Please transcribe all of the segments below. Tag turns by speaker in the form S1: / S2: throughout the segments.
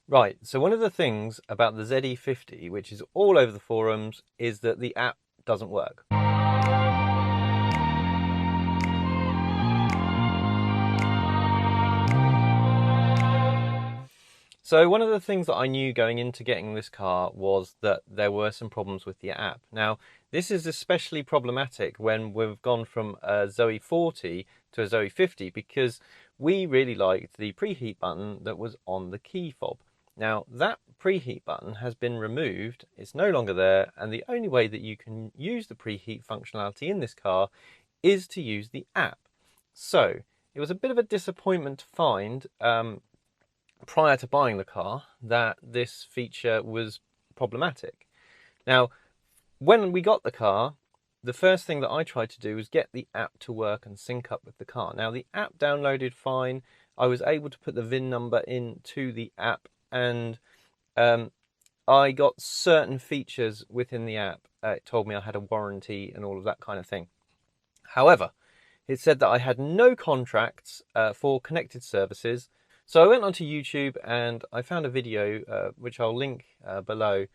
S1: Right, so one of the things about the ZE50, which is all over the forums, is that the app doesn't work. So one of the things that I knew going into getting this car was that there were some problems with the app. Now, this is especially problematic when we've gone from a Zoe 40 to a Zoe 50 because we really liked the preheat button that was on the key fob. Now, that preheat button has been removed, it's no longer there, and the only way that you can use the preheat functionality in this car is to use the app. So, it was a bit of a disappointment to find prior to buying the car that this feature was problematic. Now, when we got the car, the first thing that I tried to do was get the app to work and sync up with the car. Now, the app downloaded fine. I was able to put the VIN number into the app, and I got certain features within the app. It told me I had a warranty and all of that kind of thing. However, it said that I had no contracts for connected services. So I went onto YouTube and I found a video, which I'll link below,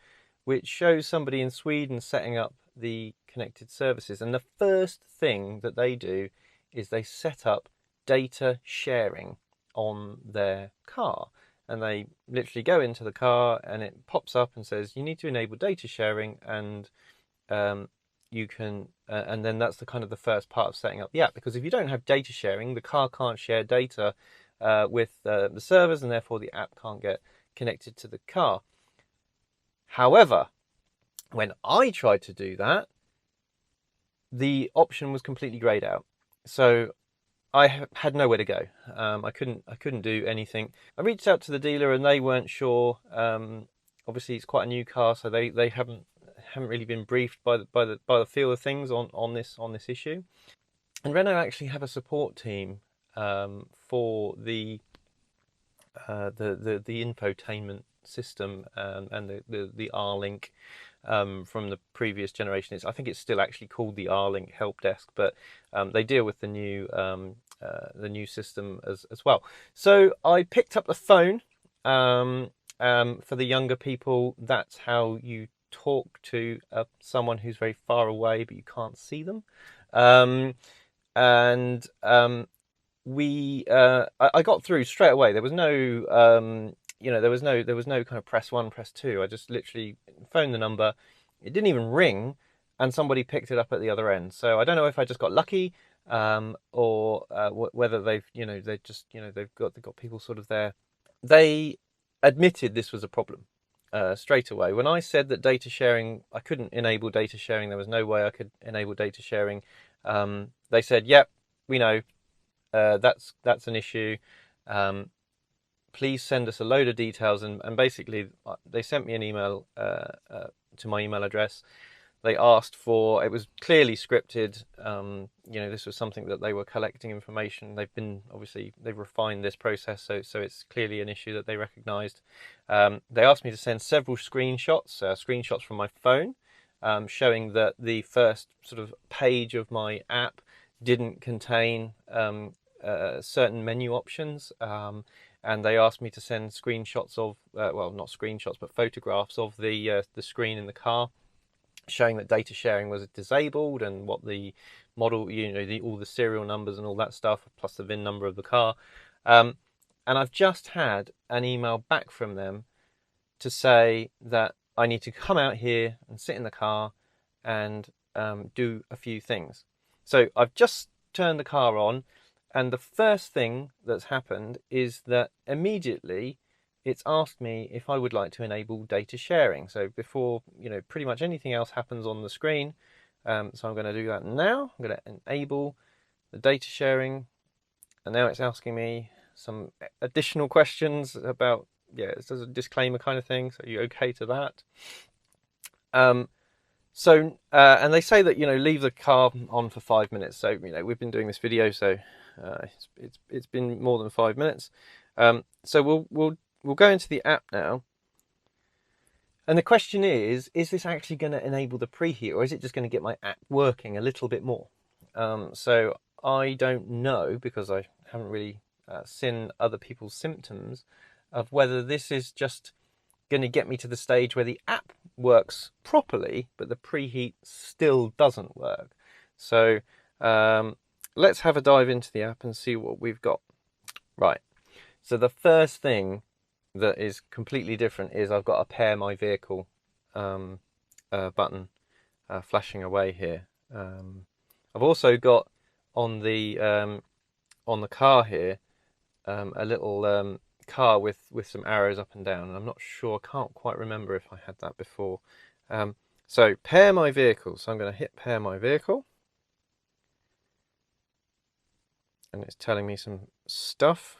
S1: which shows somebody in Sweden setting up the connected services. And the first thing that they do is they set up data sharing on their car. And they literally go into the car and it pops up and says, you need to enable data sharing, and you can, and then that's the kind of the first part of setting up the app. Because if you don't have data sharing, the car can't share data with the servers, and therefore the app can't get connected to the car. However, when I tried to do that, the option was completely grayed out. So I had nowhere to go. I couldn't do anything. I reached out to the dealer and they weren't sure. Obviously, it's quite a new car, so they haven't really been briefed by the feel of things on this issue. And Renault actually have a support team for the infotainment system, and the R-Link from the previous generation. I think it's still actually called the R-Link help desk, but they deal with the new system as well. So I picked up the phone. For the younger people, that's how you talk to someone who's very far away but you can't see them. And I got through straight away. There was no there was no kind of press one, press two. I just literally phoned the number. It didn't even ring, and somebody picked it up at the other end. So I don't know if I just got lucky, or whether they've got people sort of there. They admitted this was a problem straight away. When I said that data sharing, I couldn't enable data sharing, there was no way I could enable data sharing. They said, "Yep, we know, that's an issue. Please send us a load of details." And basically, they sent me an email to my email address. They asked for, it was clearly scripted. This was something that they were collecting information. They've refined this process, so it's clearly an issue that they recognised. They asked me to send several screenshots from my phone, showing that the first sort of page of my app didn't contain certain menu options. And they asked me to send screenshots of, well, not screenshots, but photographs of the screen in the car, showing that data sharing was disabled, and what the model, all the serial numbers and all that stuff, plus the VIN number of the car. And I've just had an email back from them to say that I need to come out here and sit in the car and do a few things. So I've just turned the car on, and the first thing that's happened is that immediately it's asked me if I would like to enable data sharing. So before, pretty much anything else happens on the screen. So I'm going to do that now. I'm going to enable the data sharing. And now it's asking me some additional questions about, it's a disclaimer kind of thing. So are you okay to that? And they say that, leave the car on for 5 minutes. So, we've been doing this video, so it's been more than 5 minutes. So we'll go into the app now. And the question is this actually going to enable the preheat, or is it just going to get my app working a little bit more? So I don't know, because I haven't really seen other people's symptoms. of whether this is just going to get me to the stage where the app works properly, but the preheat still doesn't work. So let's have a dive into the app and see what we've got. Right, so the first thing that is completely different is I've got a pair my vehicle button flashing away here. I've also got on the car here a little car with some arrows up and down, and I'm not sure, I can't quite remember if I had that before. So pair my vehicle, so I'm going to hit pair my vehicle, and it's telling me some stuff.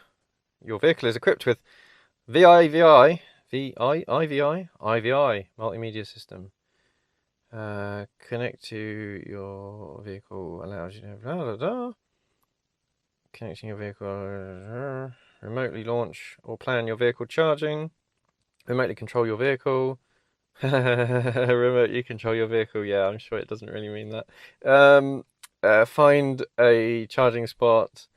S1: Your vehicle is equipped with IVI multimedia system. Connect to your vehicle allows you to blah, blah, blah. Connecting your vehicle, remotely launch or plan your vehicle charging, remotely control your vehicle. Remotely control your vehicle, yeah, I'm sure it doesn't really mean that. Find a charging spot,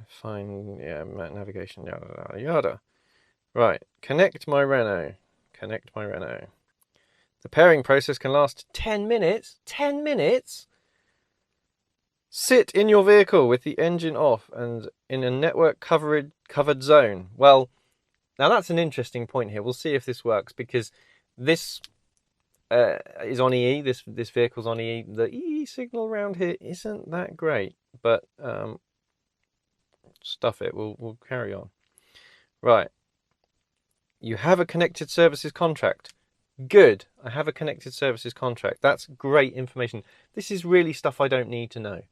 S1: find, yeah, map navigation, yada, yada, yada. Right, connect my Renault. Connect my Renault. The pairing process can last 10 minutes. 10 minutes? Sit in your vehicle with the engine off and in a network covered zone. Well, now that's an interesting point here. We'll see if this works, because this is on EE. This vehicle's on EE. The EE signal around here isn't that great, but stuff it. We'll carry on. Right. You have a connected services contract. Good. I have a connected services contract. That's great information. This is really stuff I don't need to know.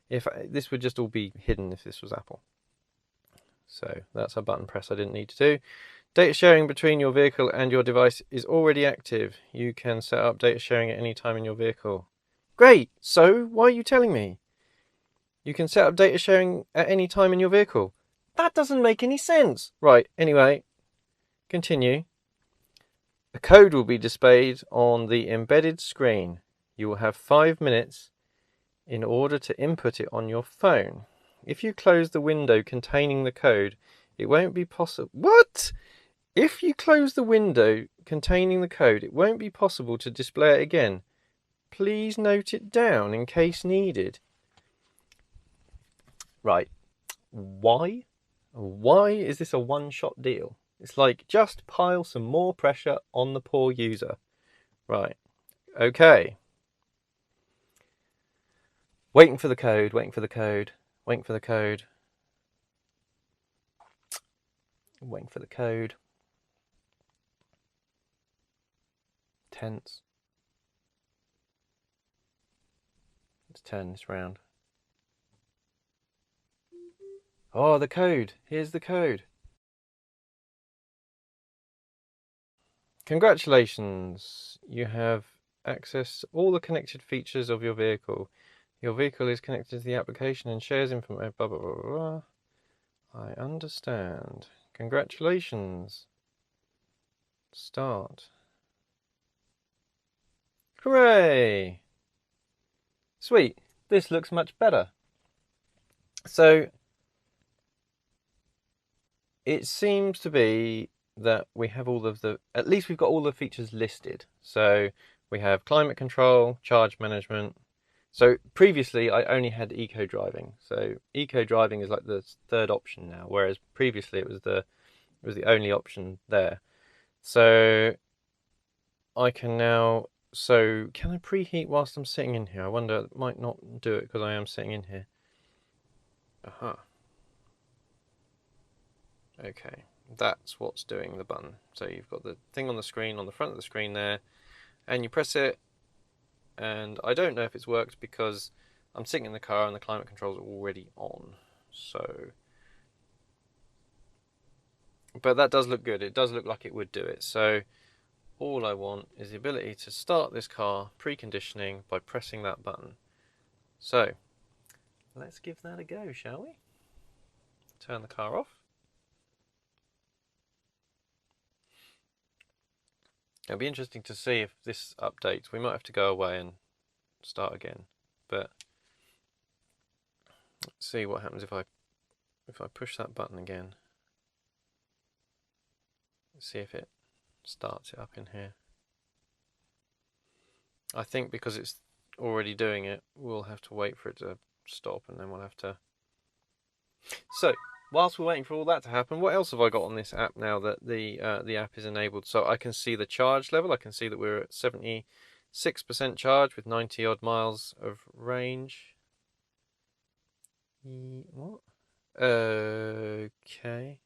S1: If this would just all be hidden if this was Apple. So that's a button press I didn't need to do. Data sharing between your vehicle and your device is already active. You can set up data sharing at any time in your vehicle. Great. So why are you telling me? You can set up data sharing at any time in your vehicle. That doesn't make any sense. Right. Anyway, continue. A code will be displayed on the embedded screen. You will have 5 minutes in order to input it on your phone. If you close the window containing the code, it won't be possible. What? If you close the window containing the code, it won't be possible to display it again. Please note it down in case needed. Right. Why? Why is this a one-shot deal? It's like, just pile some more pressure on the poor user. Right. Okay. Waiting for the code, waiting for the code, waiting for the code. Waiting for the code. Tense. Let's turn this round. Oh, the code. Here's the code. Congratulations. You have access to all the connected features of your vehicle. Your vehicle is connected to the application and shares information. Blah, blah, blah, blah. I understand. Congratulations. Start. Hooray! Sweet. This looks much better. So it seems to be that we have all of the, at least we've got all the features listed. So we have climate control, charge management. So previously I only had eco driving. So eco driving is like the third option now, whereas previously it was the only option there. So I can now, so can I preheat whilst I'm sitting in here? I wonder, it might not do it because I am sitting in here. Aha. Okay, that's what's doing the button. So you've got the thing on the screen, on the front of the screen there, and you press it, and I don't know if it's worked because I'm sitting in the car and the climate controls are already on. So, but that does look good. It does look like it would do it. So all I want is the ability to start this car preconditioning by pressing that button. So let's give that a go, shall we? Turn the car off. It'll be interesting to see if this updates. We might have to go away and start again, but let's see what happens if I if I push that button again, see if it starts it up in here. I think because it's already doing it, we'll have to wait for it to stop, and then we'll have to... So, whilst we're waiting for all that to happen, what else have I got on this app now that the app is enabled? So I can see the charge level. I can see that we're at 76% charge with 90 odd miles of range. What? Okay.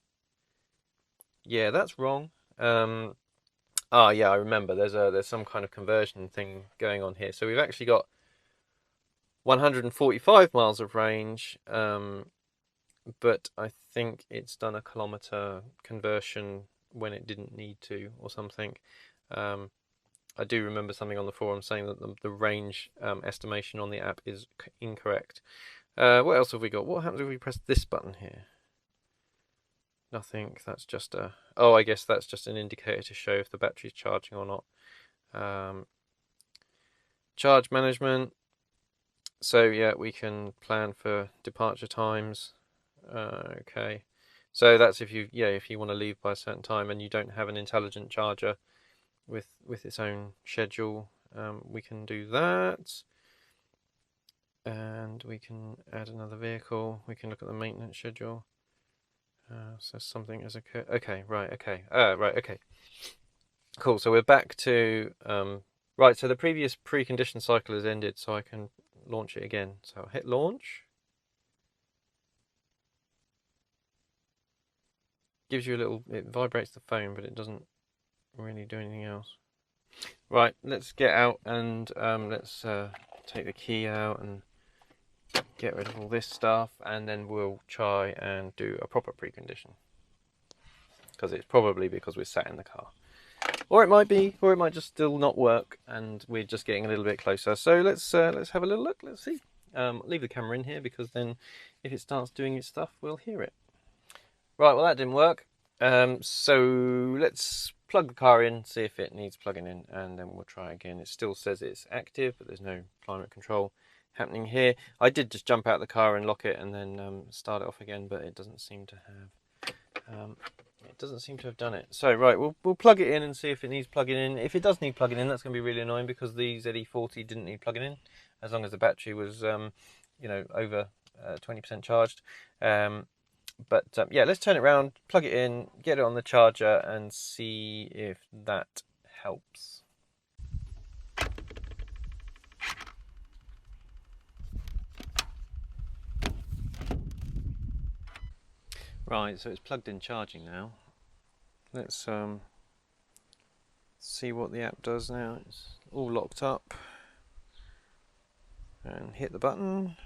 S1: Yeah, that's wrong. Yeah, I remember. There's some kind of conversion thing going on here. So we've actually got 145 miles of range, but I think it's done a kilometer conversion when it didn't need to, or something. I do remember something on the forum saying that the range estimation on the app is incorrect. What else have we got? What happens if we press this button here? Nothing. That's just a... Oh, I guess that's just an indicator to show if the battery's charging or not. Charge management. So yeah, we can plan for departure times. Okay. So that's if you want to leave by a certain time and you don't have an intelligent charger with its own schedule, we can do that. And we can add another vehicle. We can look at the maintenance schedule. So something has occurred. Okay, right, okay. Right, okay. Cool, so we're back to... right, so the previous precondition cycle has ended, so I can launch it again. So I'll hit launch. Gives you a little... It vibrates the phone, but it doesn't really do anything else. Right, let's get out and let's take the key out and get rid of all this stuff, and then we'll try and do a proper precondition, because it's probably because we're sat in the car, or it might be, or it might just still not work and we're just getting a little bit closer. So let's have a little look. Let's see. Leave the camera in here, because then if it starts doing its stuff, we'll hear it. Right, well that didn't work. So let's plug the car in, see if it needs plugging in, and then we'll try again. It still says it's active, but there's no climate control happening here. I did just jump out of the car and lock it and then start it off again, but it doesn't seem to have done it. So right, we'll plug it in and see if it needs plugging in. If it does need plugging in, that's going to be really annoying, because the ZE40 didn't need plugging in as long as the battery was over 20% charged. But yeah, let's turn it around, plug it in, get it on the charger, and see if that helps. Right, so it's plugged in charging now. Let's see what the app does now. It's all locked up. And hit the button.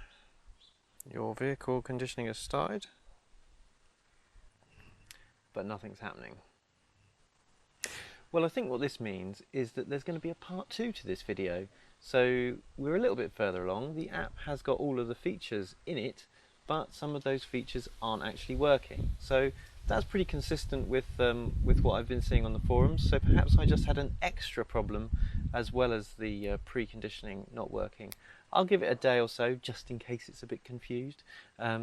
S1: Your vehicle conditioning has started. But nothing's happening. Well, I think what this means is that there's going to be a part 2 to this video. So we're a little bit further along. The app has got all of the features in it, but some of those features aren't actually working. So that's pretty consistent with what I've been seeing on the forums. So perhaps I just had an extra problem as well as the preconditioning not working. I'll give it a day or so just in case it's a bit confused.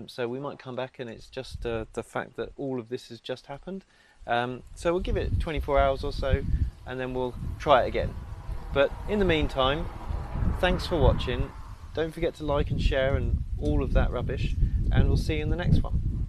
S1: So we might come back and it's just the fact that all of this has just happened. So we'll give it 24 hours or so and then we'll try it again. But in the meantime, thanks for watching. Don't forget to like and share and all of that rubbish, and we'll see you in the next one.